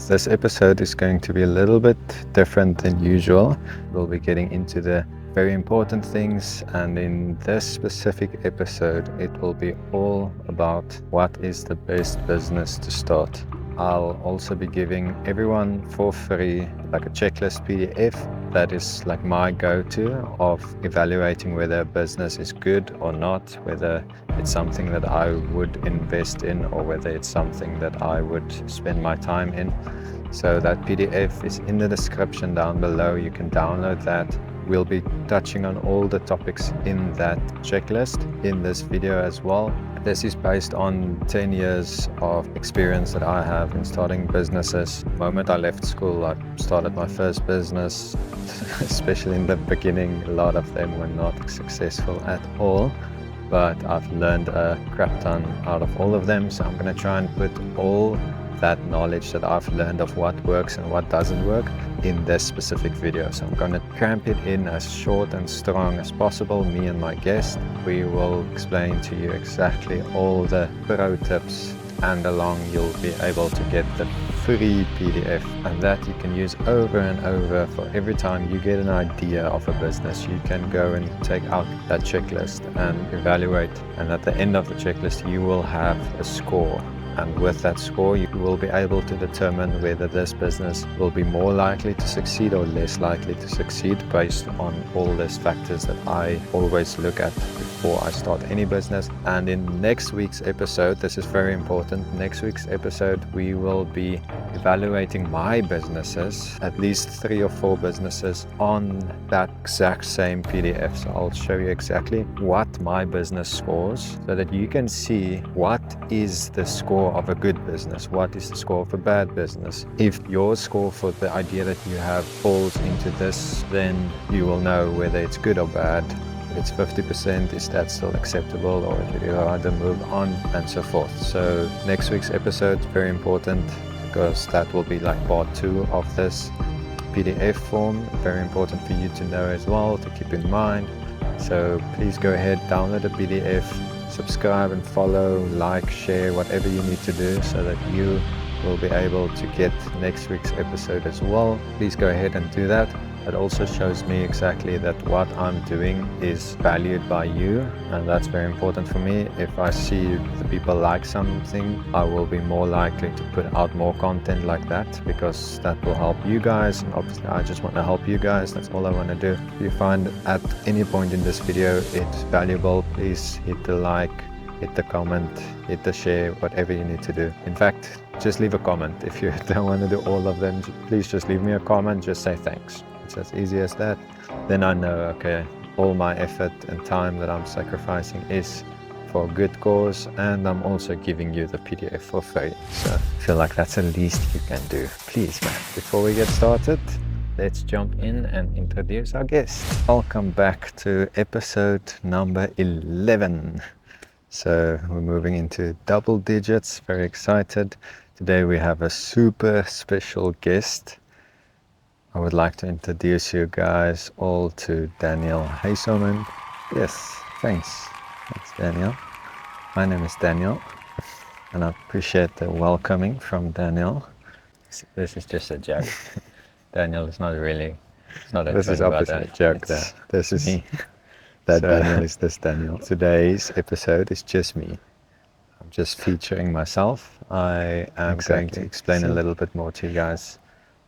This episode is going to be a little bit different than usual. We'll be getting into the very important things, and in this specific episode it will be all about what is the best business to start. I'll also be giving everyone for free like a checklist PDF that is like my go-to of evaluating whether a business is good or not, whether it's something that I would invest in or whether it's something that I would spend my time in. So that PDF is in the description down below. You can download that. We'll be touching on all the topics in that checklist in this video as well. This is based on 10 years of experience that I have in starting businesses. The moment I left school, I started my first business, especially in the beginning. A lot of them were not successful at all, but I've learned a crap ton out of all of them. So I'm going to try and put all that knowledge that I've learned of what works and what doesn't work in this specific video. So I'm going to cramp it in as short and strong as possible. Me and my guest, we will explain to you exactly all the pro tips, and along you'll be able to get the free PDF, and that you can use over and over. For every time you get an idea of a business, you can go and take out that checklist and evaluate, and at the end of the checklist you will have a score. And with that score, you will be able to determine whether this business will be more likely to succeed or less likely to succeed based on all these factors that I always look at before I start any business. And in next week's episode, this is very important, next week's episode, we will be evaluating my businesses, at least 3 or 4 businesses on that exact same PDF. So I'll show you exactly what my business scores so that you can see what is the score of a good business, what is the score of a bad business. If your score for the idea that you have falls into this, then you will know whether it's good or bad. If it's 50%, is that still acceptable, or should you rather move on, and so forth. So next week's episode is very important because that will be like part 2 of this PDF form. Very important for you to know as well, to keep in mind. So please go ahead, download the PDF, subscribe and follow, like, share, whatever you need to do so that you will be able to get next week's episode as well. Please go ahead and do that. It also shows me exactly that what I'm doing is valued by you, and that's very important for me. If I see the people like something, I will be more likely to put out more content like that, because that will help you guys, and obviously I just want to help you guys. That's all I want to do. If you find at any point in this video it's valuable, please hit the like, hit the comment, hit the share, whatever you need to do. In fact, just leave a comment. If you don't want to do all of them, please just leave me a comment, just say thanks. It's as easy as that. Then I know, okay, all my effort and time that I'm sacrificing is for a good cause, and I'm also giving you the PDF for free. So I feel like that's the least you can do. Please, man. Before we get started, let's jump in and introduce our guest. Welcome back to episode number 11. So we're moving into double digits. Very excited. Today we have a super special guest. I would like to introduce you guys all to Daniel Heiselman. Yes, thanks. Thanks, Daniel. My name is Daniel, and I appreciate the welcoming from Daniel. This is just a joke. Daniel is not really. It's not a This is obviously a joke. This is me. That so, Daniel is this Daniel. Today's episode is just me. I'm just featuring myself. I am going to explain a little bit more to you guys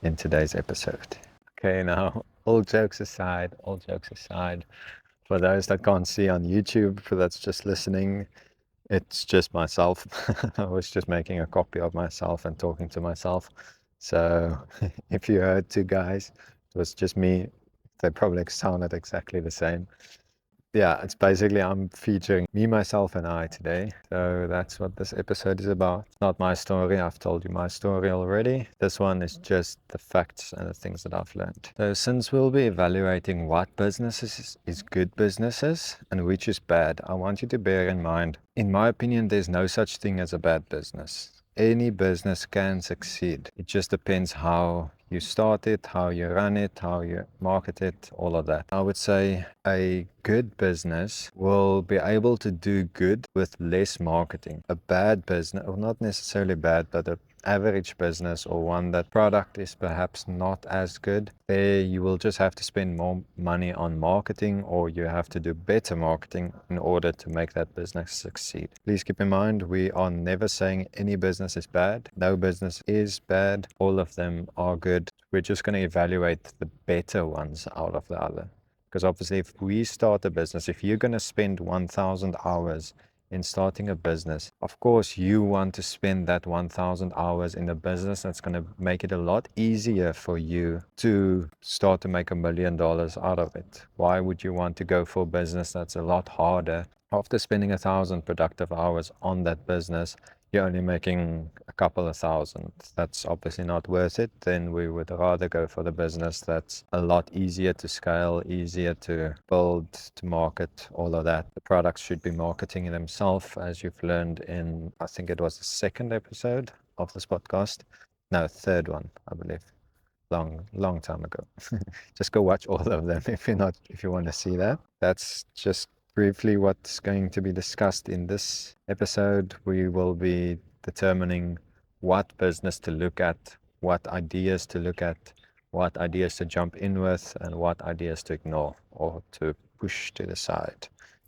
in today's episode. Okay, now all jokes aside, for those that can't see on YouTube, for that's just listening, it's just myself. I was just making a copy of myself and talking to myself. So if you heard 2 guys, it was just me. They probably sounded exactly the same. Yeah, it's basically I'm featuring me, myself, and I today. So that's what this episode is about. It's not my story. I've told you my story already. This one is just the facts and the things that I've learned. So since we'll be evaluating what businesses is good businesses and which is bad, I want you to bear in mind, in my opinion, there's no such thing as a bad business. Any business can succeed. It just depends how you start it, how you run it, how you market it, all of that. I would say a good business will be able to do good with less marketing. A bad business, or not necessarily bad, but average business or one that product is perhaps not as good, there you will just have to spend more money on marketing, or you have to do better marketing in order to make that business succeed. Please keep in mind, we are never saying any business is bad. No business is bad. All of them are good. We're just going to evaluate the better ones out of the other. Because obviously, if we start a business, if you're going to spend 1,000 hours in starting a business, of course you want to spend that 1,000 hours in a business that's going to make it a lot easier for you to start to make $1 million out of it. Why would you want to go for a business that's a lot harder? After spending 1,000 productive hours on that business, you're only making a couple of thousand. That's obviously not worth it. Then we would rather go for the business that's a lot easier to scale, easier to build, to market, all of that. The products should be marketing themselves, as you've learned in, I think it was the second episode of this podcast. No, third one, I believe. Long time ago. Just go watch all of them if you want to see that. That's just briefly what's going to be discussed in this episode. We will be determining what business to look at, what ideas to look at, what ideas to jump in with, and what ideas to ignore or to push to the side.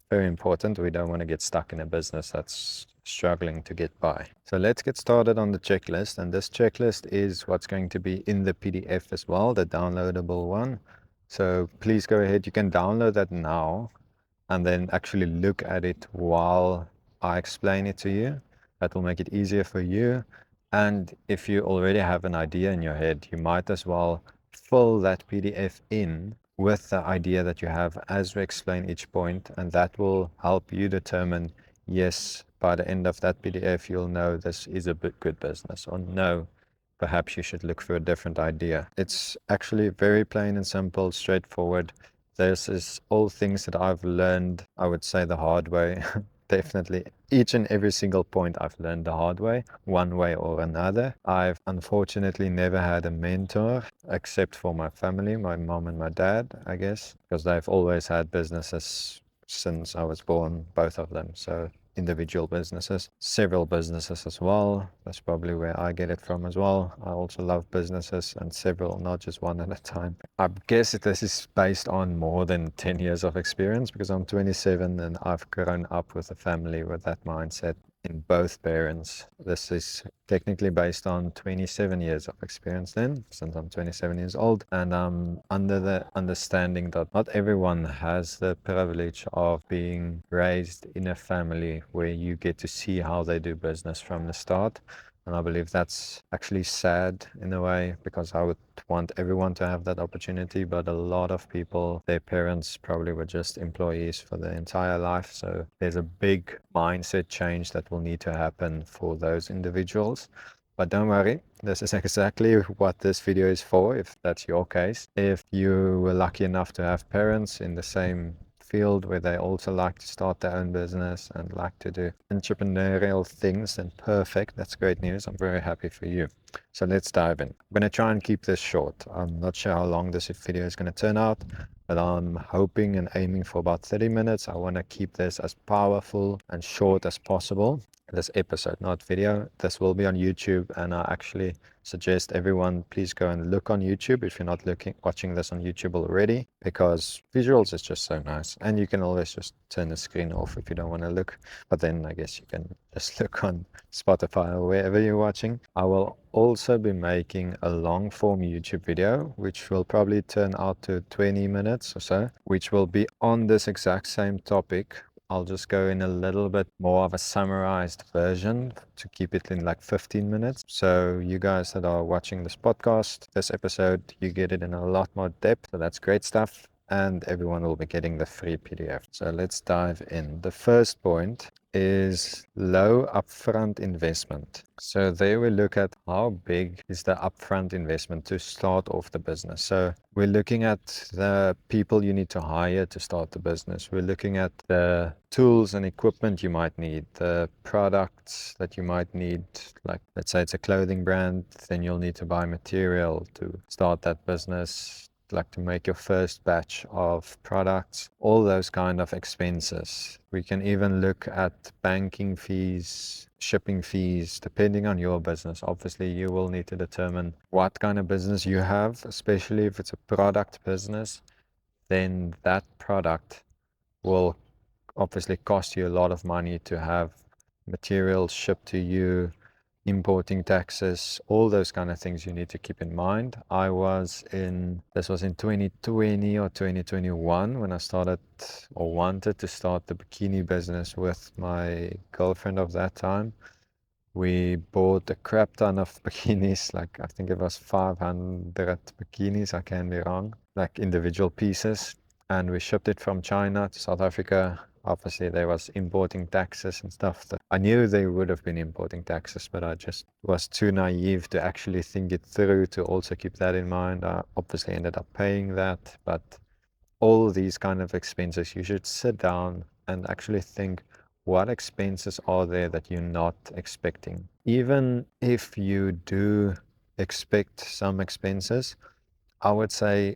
Very important. We don't want to get stuck in a business that's struggling to get by. So let's get started on the checklist. And this checklist is what's going to be in the PDF as well, the downloadable one. So please go ahead. You can download that now and then actually look at it while I explain it to you. That will make it easier for you. And if you already have an idea in your head, you might as well fill that PDF in with the idea that you have as we explain each point, and that will help you determine, yes, by the end of that PDF, you'll know this is a good business, or no, perhaps you should look for a different idea. It's actually very plain and simple, straightforward. This is all things that I've learned, I would say, the hard way. Definitely. Each and every single point I've learned the hard way, one way or another. I've unfortunately never had a mentor except for my family, my mom and my dad, I guess, because they've always had businesses since I was born, both of them. So individual businesses, several businesses as well. That's probably where I get it from as well. I also love businesses, and several, not just one at a time. I guess this is based on more than 10 years of experience, because I'm 27 and I've grown up with a family with that mindset in both parents. This is technically based on 27 years of experience then, since I'm 27 years old, and I'm under the understanding that not everyone has the privilege of being raised in a family where you get to see how they do business from the start. And I believe that's actually sad in a way, because I would want everyone to have that opportunity. But a lot of people, their parents probably were just employees for their entire life. So there's a big mindset change that will need to happen for those individuals. But don't worry, this is exactly what this video is for, if that's your case. If you were lucky enough to have parents in the same field where they also like to start their own business and like to do entrepreneurial things, then perfect. That's great news. I'm very happy for you. So let's dive in. I'm going to try and keep this short. I'm not sure how long this video is going to turn out, but I'm hoping and aiming for about 30 minutes. I want to keep this as powerful and short as possible. This episode, not video. This will be on YouTube, and I actually suggest everyone please go and look on YouTube if you're not watching this on YouTube already, because visuals is just so nice. And you can always just turn the screen off if you don't want to look, but then I guess you can just look on Spotify or wherever you're watching. I will also be making a long form YouTube video, which will probably turn out to 20 minutes or so, which will be on this exact same topic. I'll just go in a little bit more of a summarized version to keep it in like 15 minutes. So you guys that are watching this podcast, this episode, you get it in a lot more depth. So that's great stuff. And everyone will be getting the free PDF. So let's dive in. The first point is low upfront investment. So there we look at how big is the upfront investment to start off the business. So we're looking at the people you need to hire to start the business. We're looking at the tools and equipment you might need, the products that you might need. Like, let's say it's a clothing brand, then you'll need to buy material to start that business. like to make your first batch of products, all those kind of expenses. We can even look at banking fees, shipping fees, depending on your business. Obviously, you will need to determine what kind of business you have, especially if it's a product business, then that product will obviously cost you a lot of money to have materials shipped to you, importing taxes, all those kind of things you need to keep in mind. This was in 2020 or 2021 when I started or wanted to start the bikini business with my girlfriend of that time. We bought a crap ton of bikinis, like I think it was 500 bikinis, I can be wrong, like individual pieces. And we shipped it from China to South Africa. Obviously, there was importing taxes and stuff. That I knew they would have been importing taxes, but I just was too naive to actually think it through to also keep that in mind. I obviously ended up paying that, but all these kind of expenses, you should sit down and actually think, what expenses are there that you're not expecting? Even if you do expect some expenses, I would say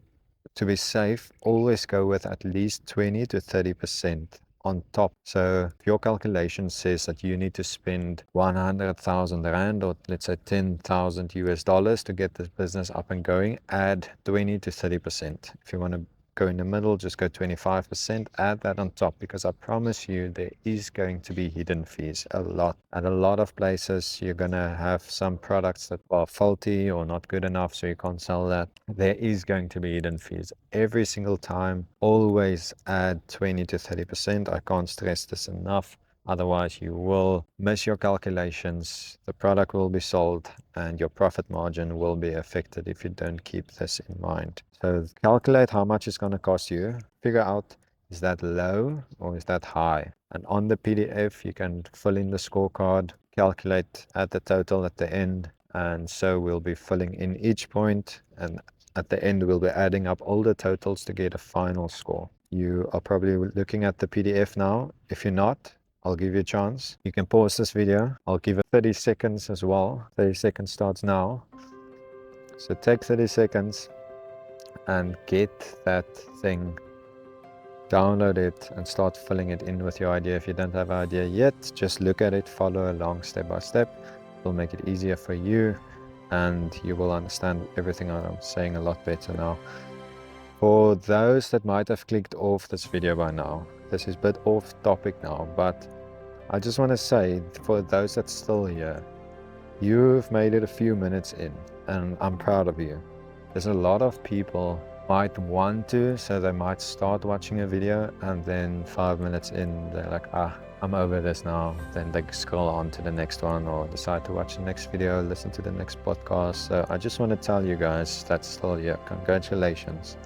to be safe, always go with at least 20 to 30% on top. So if your calculation says that you need to spend 100,000 Rand or let's say 10,000 US dollars to get this business up and going, add 20 to 30%. If you want to go in the middle, just go 25%, add that on top, because I promise you there is going to be hidden fees a lot. At a lot of places, you're going to have some products that are faulty or not good enough, so you can't sell that. There is going to be hidden fees every single time. Always add 20 to 30%. I can't stress this enough. Otherwise, you will miss your calculations, the product will be sold, and your profit margin will be affected if you don't keep this in mind. So calculate how much it's going to cost you. Figure out, is that low or is that high? And on the PDF, you can fill in the scorecard, calculate at the total at the end. And so we'll be filling in each point, and at the end, we'll be adding up all the totals to get a final score. You are probably looking at the PDF now. If you're not, I'll give you a chance. You can pause this video. I'll give it 30 seconds as well. 30 seconds starts now. So take 30 seconds and get that thing, download it and start filling it in with your idea. If you don't have an idea yet, just look at it, follow along step by step. It will make it easier for you and you will understand everything I'm saying a lot better now. For those that might have clicked off this video by now, this is a bit off topic now, but I just want to say, for those that's still here, you've made it a few minutes in, and I'm proud of you. There's a lot of people might want to, so they might start watching a video, and then 5 minutes in, they're like, I'm over this now. Then they scroll on to the next one, or decide to watch the next video, listen to the next podcast. So I just want to tell you guys that's still here, congratulations.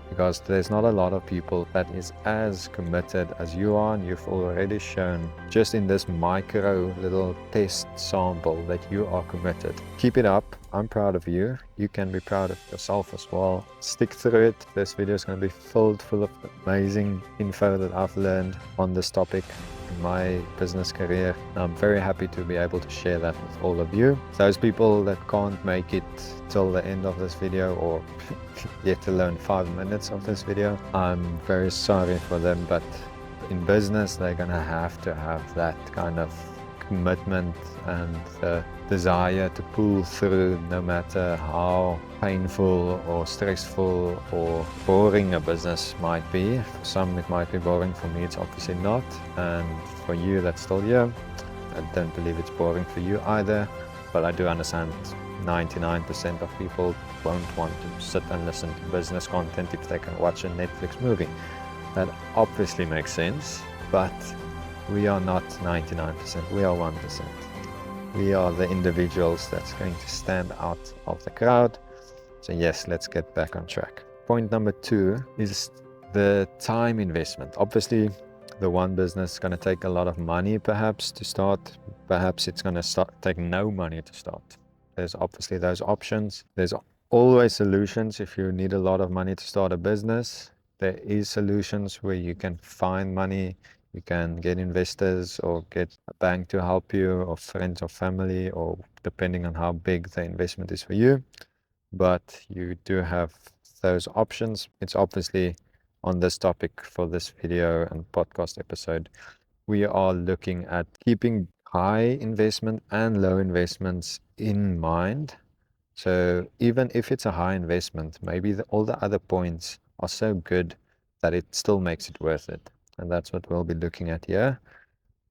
Because there's not a lot of people that is as committed as you are, and you've already shown just in this micro little test sample that you are committed. Keep it up. I'm proud of you. You can be proud of yourself as well. Stick through it. This video is going to be filled full of amazing info that I've learned on this topic in my business career. I'm very happy to be able to share that with all of you. Those people that can't make it till the end of this video, or yet alone 5 minutes of this video, I'm very sorry for them, but in business they're gonna have to have that kind of commitment and the desire to pull through, no matter how painful or stressful or boring a business might be. For some it might be boring, for me it's obviously not, and for you that's still here, I don't believe it's boring for you either, but I do understand 99% of people won't want to sit and listen to business content if they can watch a Netflix movie. That obviously makes sense, but we are not 99%, we are 1%. We are the individuals that's going to stand out of the crowd. So yes, let's get back on track. Point number 2 is the time investment. Obviously, the one business is going to take a lot of money perhaps to start. Perhaps it's going to take no money to start. There's obviously those options. There's always solutions if you need a lot of money to start a business. There is solutions where you can find money. You can get investors or get a bank to help you, or friends or family, or depending on how big the investment is for you. But you do have those options. It's obviously on this topic for this video and podcast episode. We are looking at keeping high investment and low investments in mind. So even if it's a high investment, maybe all the other points are so good that it still makes it worth it. And that's what we'll be looking at here.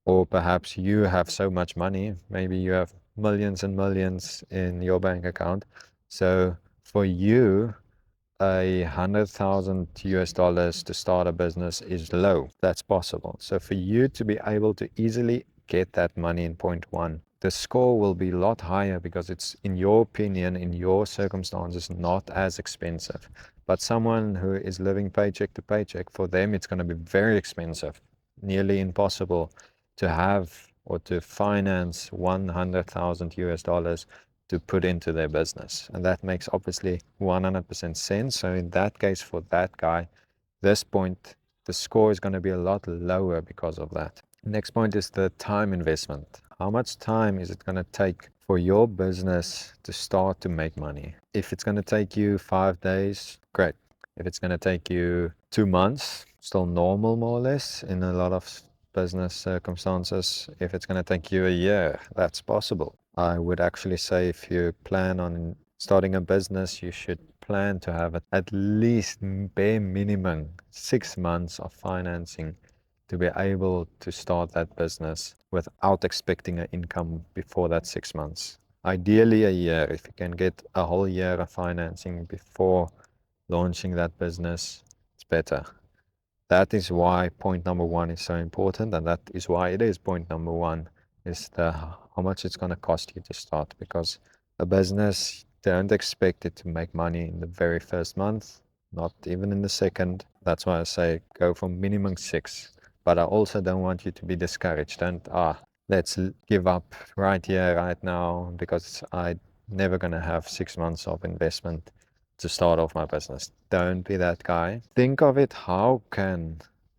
Or perhaps you have so much money, maybe you have millions and millions in your bank account. So for you, 100,000 US dollars to start a business is low. That's possible. So for you to be able to easily get that money in point one, the score will be a lot higher because it's, in your opinion, in your circumstances, not as expensive. But someone who is living paycheck to paycheck, for them, it's going to be very expensive, nearly impossible to have or to finance 100,000 US dollars to put into their business. And that makes obviously 100% sense. So in that case, for that guy, this point, the score is going to be a lot lower because of that. Next point is the time investment. How much time is it going to take for your business to start to make money? If it's going to take you 5 days, great. If it's going to take you 2 months, still normal more or less in a lot of business circumstances. If it's going to take you a year, that's possible. I would actually say if you plan on starting a business, you should plan to have at least bare minimum 6 months of financing to be able to start that business without expecting an income before that 6 months. Ideally a year. If you can get a whole year of financing before launching that business, it's better. That is why point number one is so important, and that is why it is point number one, is how much it's going to cost you to start. Because a business, don't expect it to make money in the very first month, not even in the second. That's why I say go for minimum 6. But I also don't want you to be discouraged. Don't, let's give up right here, right now, because I'm never going to have 6 months of investment to start off my business. Don't be that guy. Think of it,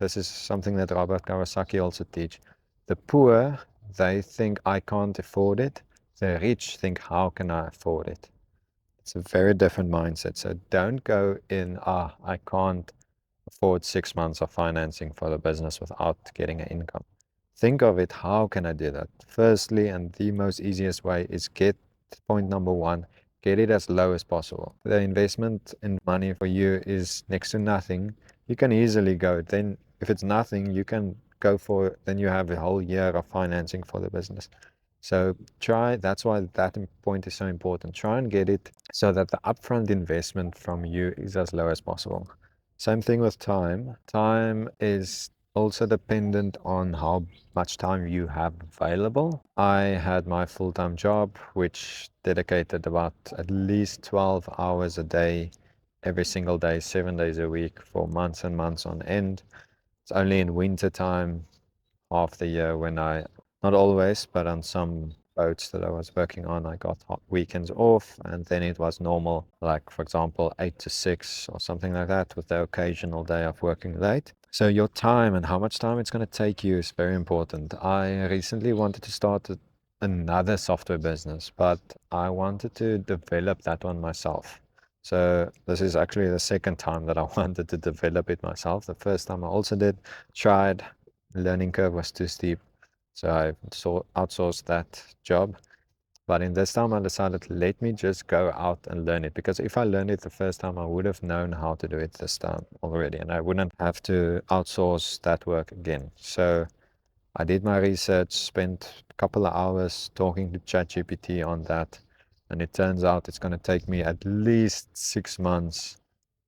this is something that Robert Kiyosaki also teach. The poor, they think I can't afford it. The rich think, how can I afford it? It's a very different mindset. So don't go in, I can't afford 6 months of financing for the business without getting an income. Think of it, how can I do that? Firstly, and the most easiest way is point number one, get it as low as possible. The investment in money for you is next to nothing. You can easily go, then if it's nothing, you can go for, then you have a whole year of financing for the business. So that's why that point is so important. Try and get it so that the upfront investment from you is as low as possible. Same thing with time. Time is also dependent on how much time you have available. I had my full-time job, which dedicated about at least 12 hours a day, every single day, 7 days a week for months and months on end. It's only in winter time, half the year, when not always, but on some boats that I was working on, I got weekends off, and then it was normal, like for example 8 to 6 or something like that, with the occasional day of working late. So your time and how much time it's going to take you is very important. I recently wanted to start another software business, but I wanted to develop that one myself. So this is actually the second time that I wanted to develop it myself. The first time I also tried, learning curve was too steep. So I outsourced that job. But in this time, I decided, let me just go out and learn it. Because if I learned it the first time, I would have known how to do it this time already. And I wouldn't have to outsource that work again. So I did my research, spent a couple of hours talking to ChatGPT on that. And it turns out it's going to take me at least 6 months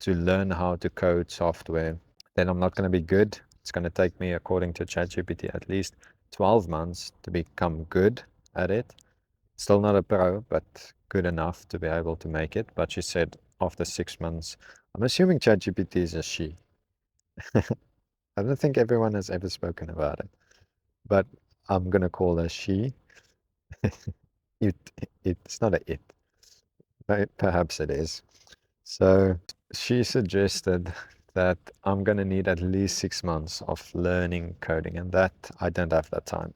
to learn how to code software. Then I'm not going to be good. It's going to take me, according to ChatGPT, at least 12 months to become good at it. Still not a pro, but good enough to be able to make it. But she said after 6 months, I'm assuming ChatGPT is a she. I don't think everyone has ever spoken about it, but I'm going to call her she. it, it's not a it. Perhaps it is. So she suggested that I'm going to need at least 6 months of learning coding, and that I don't have that time.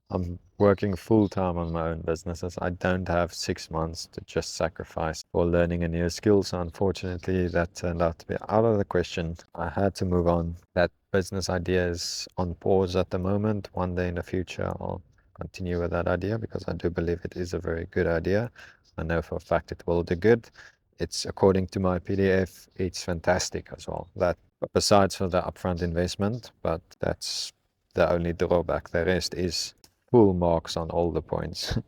I'm working full-time on my own businesses. I don't have 6 months to just sacrifice for learning a new skill. So unfortunately, that turned out to be out of the question. I had to move on. That business idea is on pause at the moment. One day in the future, I'll continue with that idea because I do believe it is a very good idea. I know for a fact it will do good. It's according to my PDF, it's fantastic as well. That besides for the upfront investment, but that's the only drawback. The rest is full marks on all the points.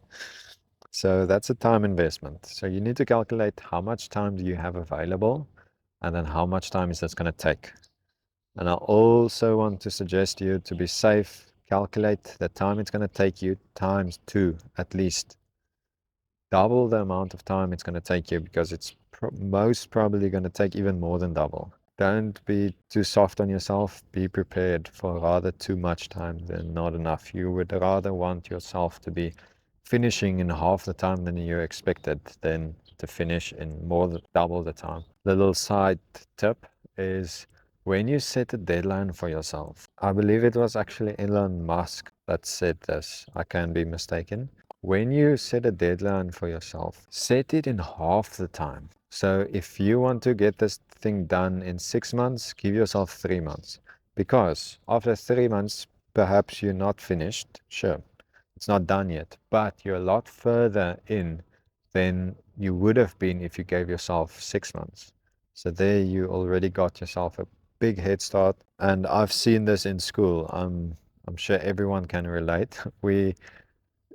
So that's a time investment. So you need to calculate how much time do you have available and then how much time is this going to take. And I also want to suggest you to be safe, calculate the time it's going to take you times 2 at least. Double the amount of time it's going to take you because it's most probably going to take even more than double. Don't be too soft on yourself. Be prepared for rather too much time than not enough. You would rather want yourself to be finishing in half the time than you expected than to finish in more than double the time. The little side tip is when you set a deadline for yourself. I believe it was actually Elon Musk that said this. I can be mistaken. When you set a deadline for yourself, set it in half the time. So if you want to get this thing done in 6 months, give yourself 3 months. Because after 3 months, perhaps you're not finished. Sure, it's not done yet, but you're a lot further in than you would have been if you gave yourself 6 months. So there you already got yourself a big head start. And I've seen this in school. I'm sure everyone can relate.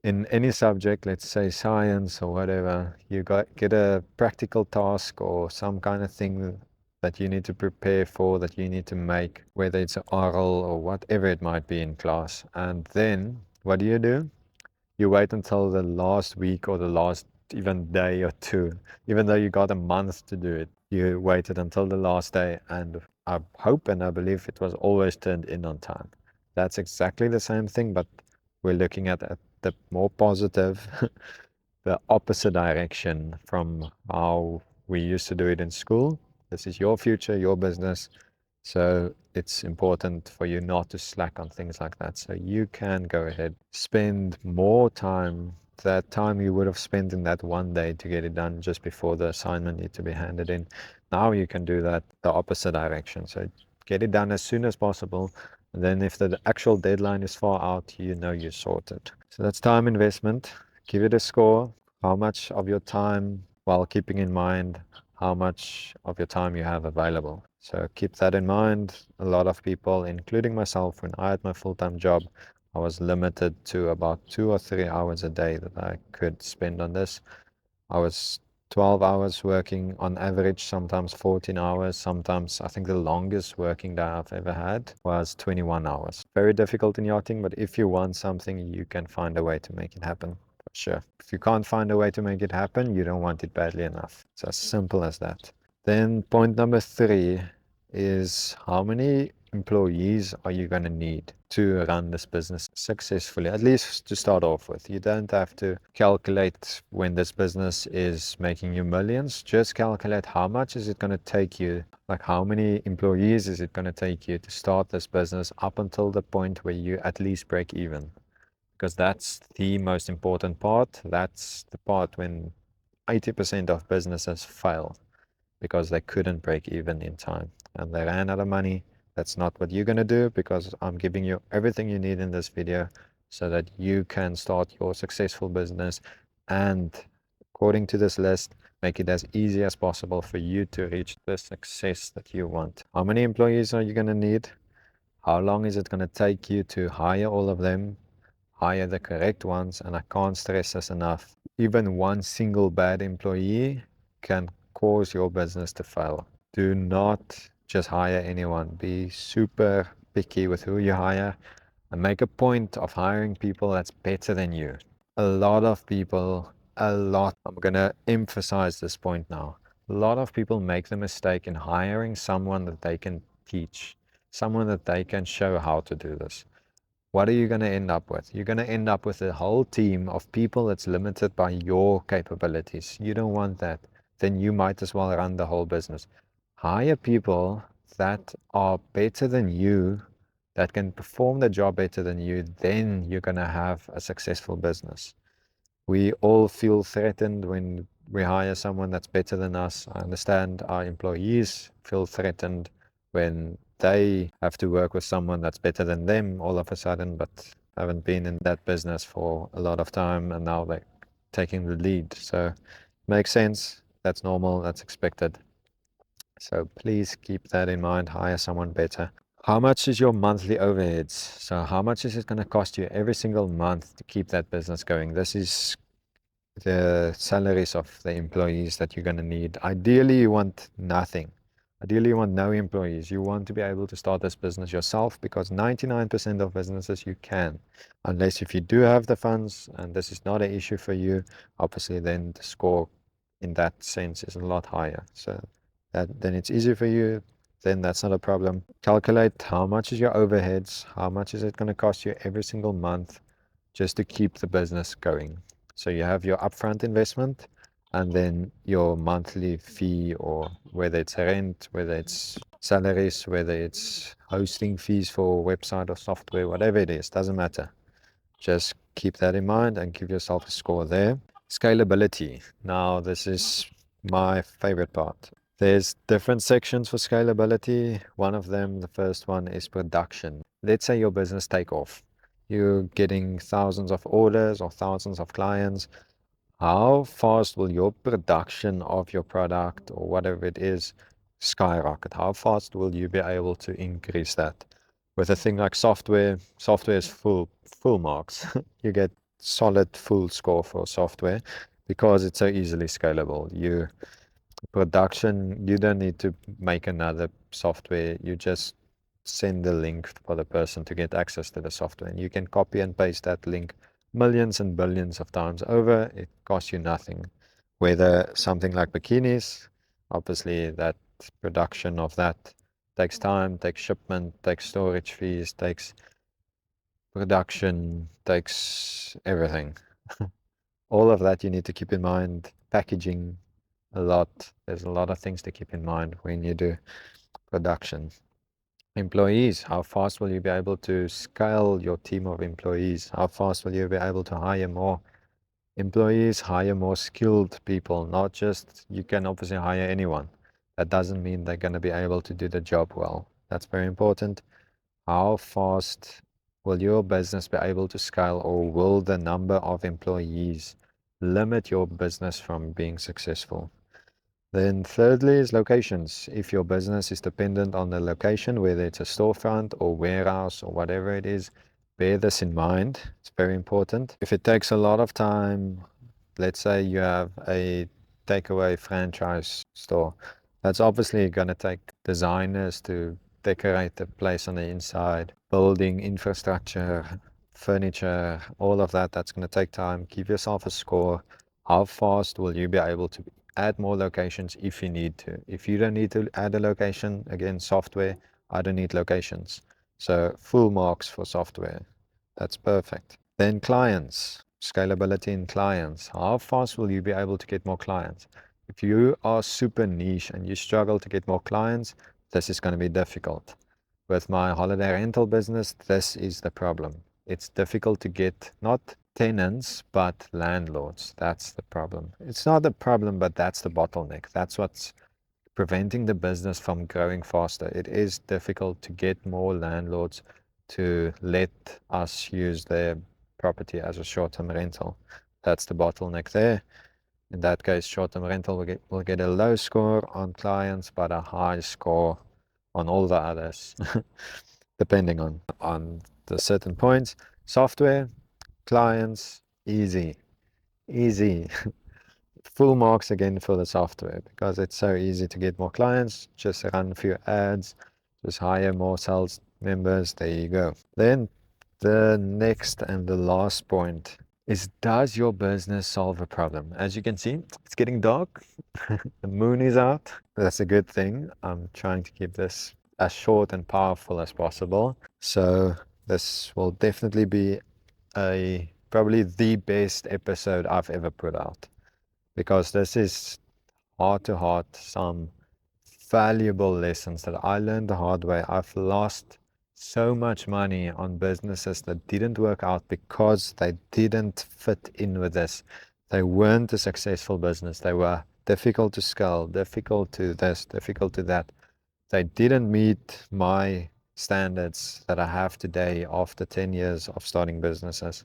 In any subject, let's say science or whatever, you get a practical task or some kind of thing that you need to prepare for, that you need to make, whether it's oral or whatever it might be in class. And then what do? You wait until the last week or the last even day or two, even though you got a month to do it. You waited until the last day, and I hope and I believe it was always turned in on time. That's exactly the same thing, but we're looking at the more positive, the opposite direction from how we used to do it in school. This is your future, your business. So it's important for you not to slack on things like that. So you can go ahead, spend more time, that time you would have spent in that one day to get it done just before the assignment needs to be handed in. Now you can do that the opposite direction. So get it done as soon as possible. And then if the actual deadline is far out, you know you're sorted. So that's time investment. Give it a score. How much of your time, while keeping in mind how much of your time you have available. So keep that in mind. A lot of people, including myself, when I had my full-time job, I was limited to about 2 or 3 hours a day that I could spend on this. I was 12 hours working on average, sometimes 14 hours, sometimes I think the longest working day I've ever had was 21 hours. Very difficult in yachting, but if you want something, you can find a way to make it happen. For sure. If you can't find a way to make it happen, you don't want it badly enough. It's as simple as that. Then point number 3 is how many employees are you going to need to run this business successfully, at least to start off with. You don't have to calculate when this business is making you millions. Just calculate how much is it going to take you, like how many employees is it going to take you to start this business up until the point where you at least break even. Because that's the most important part. That's the part when 80% of businesses fail because they couldn't break even in time and they ran out of money. That's not what you're going to do, because I'm giving you everything you need in this video so that you can start your successful business and, according to this list, make it as easy as possible for you to reach the success that you want. How many employees are you going to need? How long is it going to take you to hire all of them? Hire the correct ones, and I can't stress this enough. Even one single bad employee can cause your business to fail. Do not just hire anyone. Be super picky with who you hire and make a point of hiring people that's better than you. A lot of people, I'm going to emphasize this point now. A lot of people make the mistake in hiring someone that they can teach, someone that they can show how to do this. What are you going to end up with? You're going to end up with a whole team of people that's limited by your capabilities. You don't want that. Then you might as well run the whole business. Hire people that are better than you, that can perform the job better than you, then you're going to have a successful business. We all feel threatened when we hire someone that's better than us. I understand our employees feel threatened when they have to work with someone that's better than them all of a sudden, but haven't been in that business for a lot of time and now they're taking the lead. So makes sense. That's normal. That's expected. So please keep that in mind. Hire someone better. How much is your monthly overheads? So how much is it going to cost you every single month to keep that business going? This is the salaries of the employees that you're going to need. Ideally, you want nothing. Ideally, you want no employees. You want to be able to start this business yourself, because 99% of businesses you can, unless if you do have the funds and this is not an issue for you, obviously then the score in that sense is a lot higher. So then it's easy for you, then that's not a problem. Calculate how much is your overheads, how much is it going to cost you every single month just to keep the business going. So you have your upfront investment and then your monthly fee, or whether it's rent, whether it's salaries, whether it's hosting fees for a website or software, whatever it is, doesn't matter. Just keep that in mind and give yourself a score there. Scalability. Now, this is my favorite part. There's different sections for scalability. One of them, the first one, is production. Let's say your business take off. You're getting thousands of orders or thousands of clients. How fast will your production of your product or whatever it is skyrocket? How fast will you be able to increase that? With a thing like software, software is full marks. You get solid full score for software because it's so easily scalable. Production, you don't need to make another software. You just send the link for the person to get access to the software, and you can copy and paste that link millions and billions of times over. It costs you nothing. Whether something like bikinis, obviously that production of that takes time, takes shipment, takes storage fees, takes production, takes everything. All of that you need to keep in mind. Packaging, a lot. There's a lot of things to keep in mind when you do production. Employees, how fast will you be able to scale your team of employees? How fast will you be able to hire more employees, hire more skilled people? Not just, you can obviously hire anyone. That doesn't mean they're going to be able to do the job well. That's very important. How fast will your business be able to scale, or will the number of employees limit your business from being successful? Then thirdly is locations. If your business is dependent on the location, whether it's a storefront or warehouse or whatever it is, bear this in mind. It's very important. If it takes a lot of time, let's say you have a takeaway franchise store, that's obviously going to take designers to decorate the place on the inside, building infrastructure, furniture, all of that. That's going to take time. Give yourself a score. How fast will you be able to add more locations if you need to? If you don't need to add a location, again, software, I don't need locations. So full marks for software. That's perfect. Then clients, scalability in clients. How fast will you be able to get more clients? If you are super niche and you struggle to get more clients, this is going to be difficult. With my holiday rental business, this is the problem. It's difficult to get not tenants, but landlords. That's the problem. It's not the problem, but that's the bottleneck. That's what's preventing the business from growing faster. It is difficult to get more landlords to let us use their property as a short-term rental. That's the bottleneck there. In that case, short-term rental will get a low score on clients, but a high score on all the others, depending on the certain points. Software, clients, easy. Full marks again for the software, because it's so easy to get more clients. Just run a few ads, just hire more sales members. There you go. Then the next and the last point is, does your business solve a problem? As you can see, it's getting dark. The moon is out. That's a good thing. I'm trying to keep this as short and powerful as possible. So this will definitely be probably the best episode I've ever put out, because this is heart to heart some valuable lessons that I learned the hard way. I've lost so much money on businesses that didn't work out because they didn't fit in with this. They weren't a successful business. They were difficult to scale, difficult to this, difficult to that. They didn't meet my standards that I have today after 10 years of starting businesses.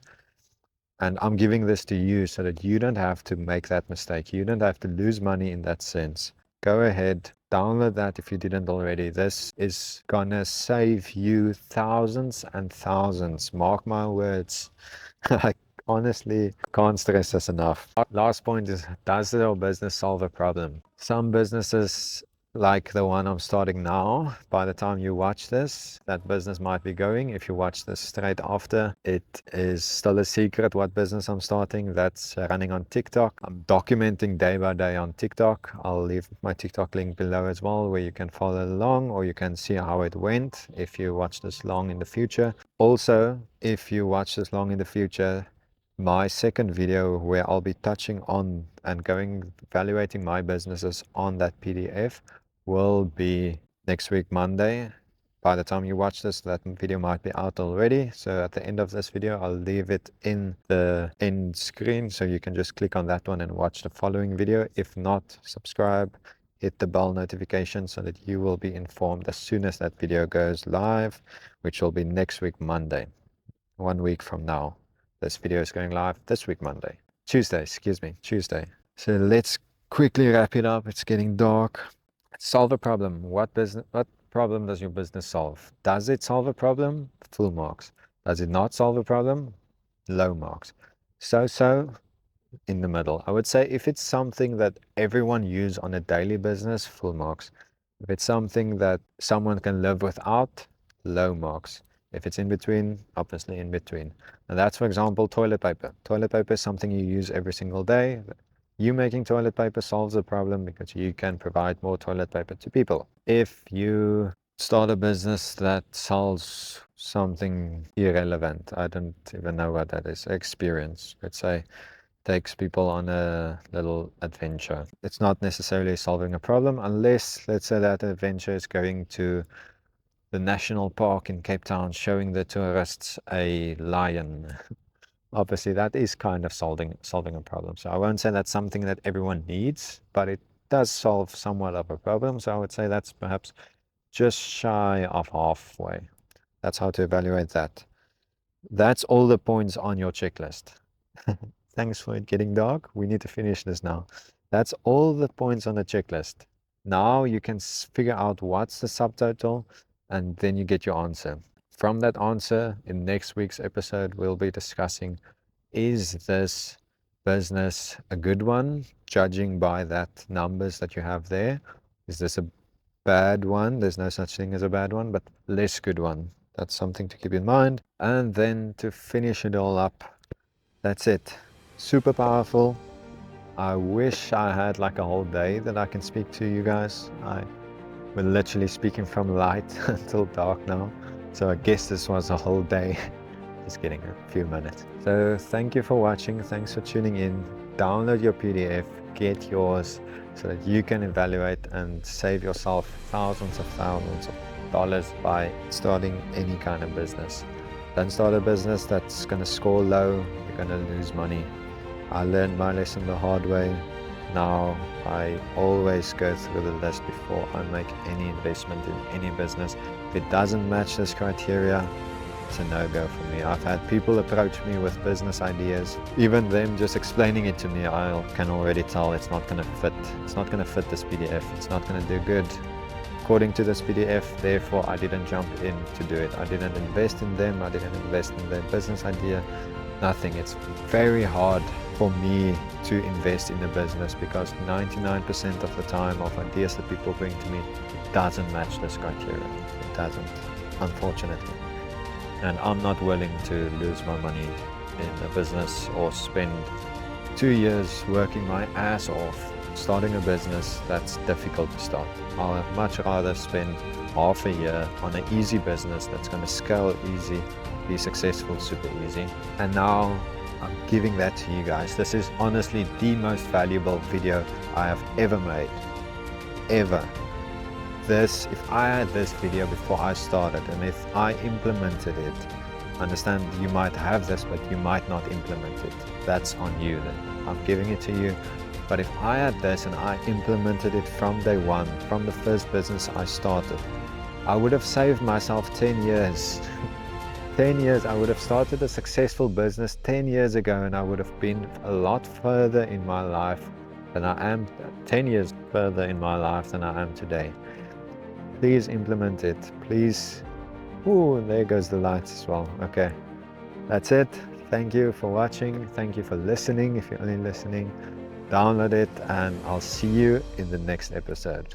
And I'm giving this to you so that you don't have to make that mistake. You don't have to lose money in that sense. Go ahead, download that if you didn't already. This is gonna save you thousands and thousands. Mark my words. I honestly can't stress this enough. Last point is, does your business solve a problem? Some businesses, like the one I'm starting now, by the time you watch this, that business might be going. If you watch this straight after, it is still a secret what business I'm starting. That's running on TicToc. I'm documenting day by day on TicToc. I'll leave my TicToc link below as well, where you can follow along, or you can see how it went if you watch this long in the future. Also, if you watch this long in the future, my second video where I'll be touching on and going evaluating my businesses on that PDF will be next week, Monday. By the time you watch this, that video might be out already. So at the end of this video, I'll leave it in the end screen. So you can just click on that one and watch the following video. If not, subscribe, hit the bell notification so that you will be informed as soon as that video goes live, which will be next week, Monday, 1 week from now. This video is going live this week, Monday. Tuesday. So let's quickly wrap it up. It's getting dark. Solve a problem. What problem does your business solve? Does it solve a problem? Full marks. Does it not solve a problem? Low marks. So in the middle. I would say if it's something that everyone use on a daily business, full marks. If it's something that someone can live without, low marks. If it's in between, obviously in between. And that's, for example, toilet paper. Toilet paper is something you use every single day. You making toilet paper solves the problem because you can provide more toilet paper to people. If you start a business that sells something irrelevant, I don't even know what that is, experience, let's say, takes people on a little adventure. It's not necessarily solving a problem unless, let's say, that adventure is going to the national park in Cape Town, showing the tourists a lion. Obviously, that is kind of solving a problem. So I won't say that's something that everyone needs, but it does solve somewhat of a problem. So I would say that's perhaps just shy of halfway. That's how to evaluate that. That's all the points on your checklist. Thanks for it getting dark. We need to finish this now. That's all the points on the checklist. Now you can figure out what's the subtotal, and then you get your answer. From that answer, in next week's episode, we'll be discussing, is this business a good one, judging by that numbers that you have there? Is this a bad one? There's no such thing as a bad one, but less good one. That's something to keep in mind. And then to finish it all up, that's it. Super powerful. I wish I had like a whole day that I can speak to you guys. We're literally speaking from light until dark now. So I guess this was a whole day. Just kidding, a few minutes. So thank you for watching. Thanks for tuning in. Download your PDF, get yours so that you can evaluate and save yourself thousands of dollars by starting any kind of business. Don't start a business that's going to score low. You're going to lose money. I learned my lesson the hard way. Now I always go through the list before I make any investment in any business. If it doesn't match this criteria, it's a no-go for me. I've had people approach me with business ideas. Even them just explaining it to me, I can already tell it's not going to fit. It's not going to fit this PDF. It's not going to do good according to this PDF. Therefore, I didn't jump in to do it. I didn't invest in them. I didn't invest in their business idea. Nothing. It's very hard for me to invest in a business because 99% of the time of ideas that people bring to me, it doesn't match this criteria. It doesn't, unfortunately. And I'm not willing to lose my money in a business or spend 2 years working my ass off starting a business that's difficult to start. I'll much rather spend half a year on an easy business that's going to scale easy, be successful super easy. And now I'm giving that to you guys. This is honestly the most valuable video I have ever made. Ever. if I had this video before I started, and if I implemented it, understand you might have this, but you might not implement it. That's on you then. I'm giving it to you. But if I had this and I implemented it from day one, from the first business I started, I would have saved myself 10 years. 10 years, I would have started a successful business 10 years ago, and I would have been a lot further in my life than I am, 10 years further in my life than I am today. Please implement it, please. Ooh, and there goes the lights as well. Okay, that's it. Thank you for watching. Thank you for listening. If you're only listening, download it, and I'll see you in the next episode.